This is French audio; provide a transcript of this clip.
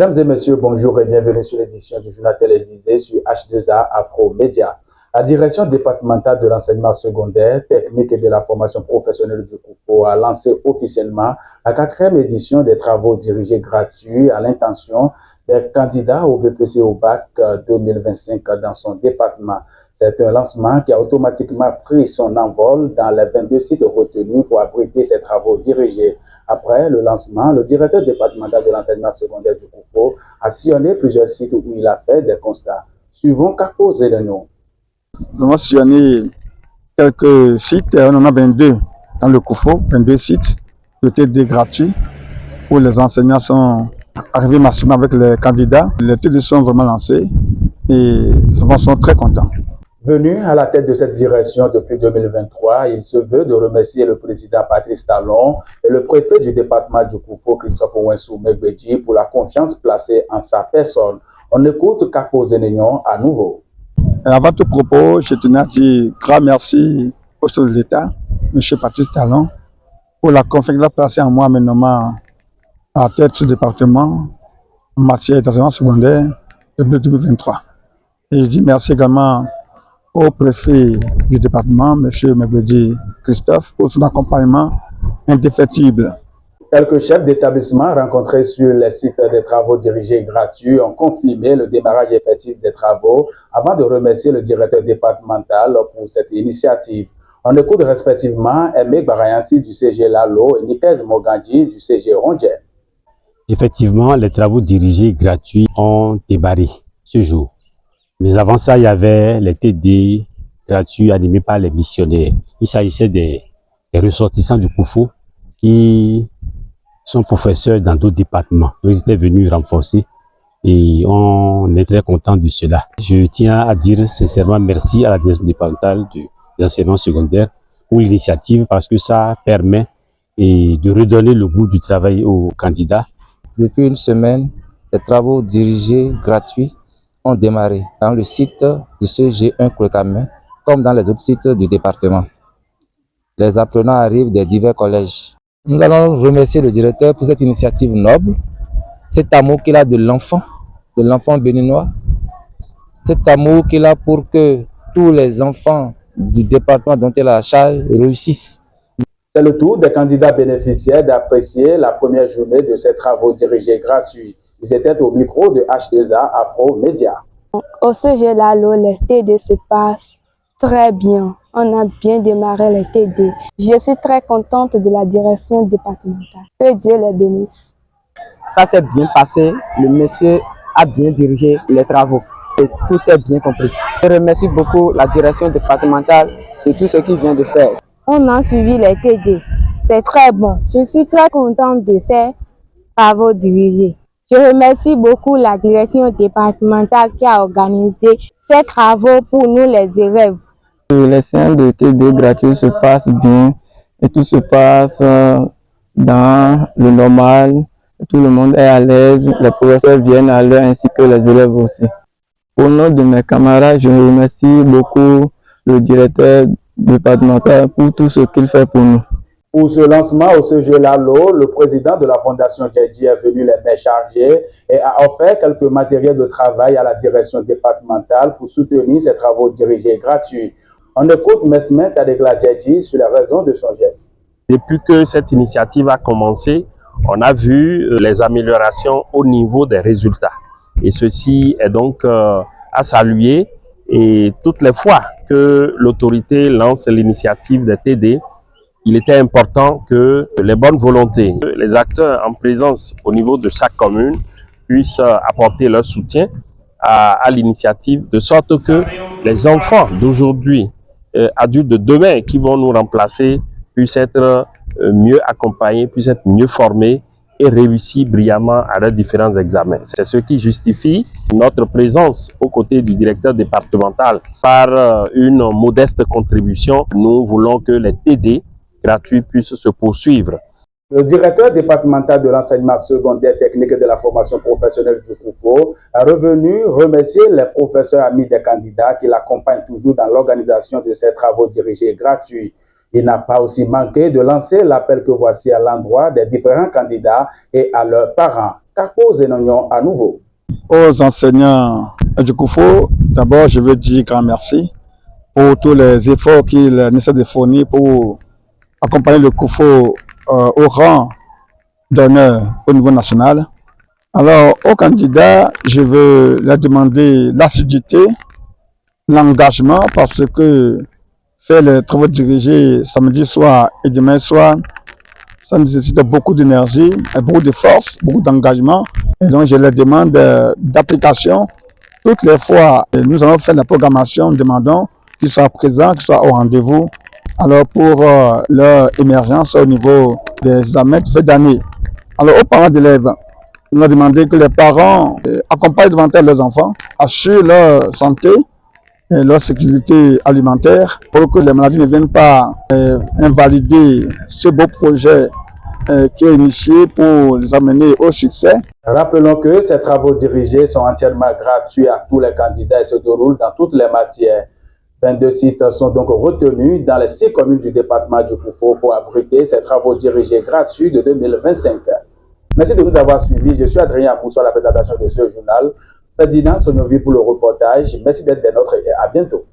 Mesdames et messieurs, bonjour et bienvenue sur l'édition du journal télévisé sur H2A Afro Média. La direction départementale de l'enseignement secondaire, technique et de la formation professionnelle du COUFO a lancé officiellement la 4e édition des travaux dirigés gratuits à l'intention des candidats au BPC au bac 2025 dans son département. C'est un lancement qui a automatiquement pris son envol dans les 22 sites retenus pour abriter ces travaux dirigés. Après le lancement, le directeur départemental de l'enseignement secondaire du COUFO a sillonné plusieurs sites où il a fait des constats. Suivons Capo Zedeno. Nous avons sillonné quelques sites, on en a 22 dans le COUFO, 22 sites de TD gratuits où les enseignants sont arrivés massivement avec les candidats. Les TD sont vraiment lancés et les enfants sont très contents. Venu à la tête de cette direction depuis 2023, il se veut de remercier le président Patrice Talon et le préfet du département du COUFO, Christophe Ouensou Megbedji, pour la confiance placée en sa personne. On écoute Capo Zedeno à nouveau. Avant tout propos, je tenais à dire grand merci au chef de l'État, M. Patrice Talon, pour la confiance qu'il a placée en moi, me nommant à la tête de ce département en matière d'enseignement secondaire depuis 2023. Et je dis merci également au préfet du département, M. Megbedji Christophe, pour son accompagnement indéfectible. Quelques chefs d'établissement rencontrés sur les sites des travaux dirigés gratuits ont confirmé le démarrage effectif des travaux avant de remercier le directeur départemental pour cette initiative. On écoute respectivement Aimé Barayansi du CG Lalo et Nikez Mogandji du CG Rondier. Effectivement, les travaux dirigés gratuits ont démarré ce jour. Mais avant ça, il y avait les TD gratuits animés par les missionnaires. Il s'agissait des ressortissants du COUFO qui sont professeurs dans d'autres départements. Ils étaient venus renforcer et on est très content de cela. Je tiens à dire sincèrement merci à la direction départementale de l'enseignement secondaire pour l'initiative parce que ça permet de redonner le goût du travail aux candidats. Depuis une semaine, les travaux dirigés gratuits ont démarré dans le site de ce G1 Koulekamé comme dans les autres sites du département. Les apprenants arrivent des divers collèges. Nous allons remercier le directeur pour cette initiative noble, cet amour qu'il a de l'enfant béninois, cet amour qu'il a pour que tous les enfants du département dont il a la charge réussissent. C'est le tour des candidats bénéficiaires d'apprécier la première journée de ces travaux dirigés gratuits. Ils étaient au micro de H2A Afro Média. Au CG Lalo, les TD se passent très bien. On a bien démarré les TD. Je suis très contente de la direction départementale. Que Dieu les bénisse. Ça s'est bien passé. Le monsieur a bien dirigé les travaux. Et tout est bien compris. Je remercie beaucoup la direction départementale de tout ce qu'il vient de faire. On a suivi les TD. C'est très bon. Je suis très contente de ces travaux dirigés. Je remercie beaucoup la direction départementale qui a organisé ces travaux pour nous les élèves. Les séances de TD gratuits se passent bien et tout se passe dans le normal. Tout le monde est à l'aise, les professeurs viennent à l'heure ainsi que les élèves aussi. Au nom de mes camarades, je remercie beaucoup le directeur départemental pour tout ce qu'il fait pour nous. Pour ce lancement au CG Lalo, le président de la Fondation Djedji est venu les mains chargées et a offert quelques matériels de travail à la direction départementale pour soutenir ces travaux dirigés gratuits. On écoute Mesmet Adegla Djedji sur les raisons de son geste. Depuis que cette initiative a commencé, on a vu les améliorations au niveau des résultats. Et ceci est donc à saluer. Et toutes les fois que l'autorité lance l'initiative des TD, il était important que les bonnes volontés, les acteurs en présence au niveau de chaque commune puissent apporter leur soutien à l'initiative, de sorte que les enfants d'aujourd'hui, adultes de demain qui vont nous remplacer, puissent être mieux accompagnés, puissent être mieux formés et réussir brillamment à leurs différents examens. C'est ce qui justifie notre présence aux côtés du directeur départemental. Par une modeste contribution, nous voulons que les TD gratuits puissent se poursuivre. Le directeur départemental de l'enseignement secondaire technique et de la formation professionnelle du COUFO est revenu remercier les professeurs amis des candidats qui l'accompagnent toujours dans l'organisation de ces travaux dirigés gratuits. Il n'a pas aussi manqué de lancer l'appel que voici à l'endroit des différents candidats et à leurs parents. Kako Zenognon à nouveau. Aux enseignants du Koufo, d'abord je veux dire grand merci pour tous les efforts qu'ils essaient de fournir pour accompagner le Koufo au rang d'honneur au niveau national. Alors, aux candidats, je veux leur demander l'assiduité, l'engagement, parce que faire les travaux dirigés samedi soir et demain soir, ça nécessite beaucoup d'énergie, beaucoup de force, beaucoup d'engagement. Et donc, je leur demande d'application. Toutes les fois, nous allons faire la programmation, nous demandons qu'ils soient présents, qu'ils soient au rendez-vous. Alors, pour leur émergence au niveau des examens de cette année. Alors, aux parents d'élèves, nous avons demandé que les parents accompagnent davantage leurs enfants, assurent leur santé et leur sécurité alimentaire pour que les maladies ne viennent pas invalider ce beau projet qui est initié pour les amener au succès. Rappelons que ces travaux dirigés sont entièrement gratuits à tous les candidats et se déroulent dans toutes les matières. 22 sites sont donc retenus dans les 6 communes du département du Koufo pour abriter ces travaux dirigés gratuits de 2025. Merci de nous avoir suivis. Je suis Adrien Pousso à la présentation de ce journal. Ferdinand Soniovi pour le reportage. Merci d'être des nôtres et à bientôt.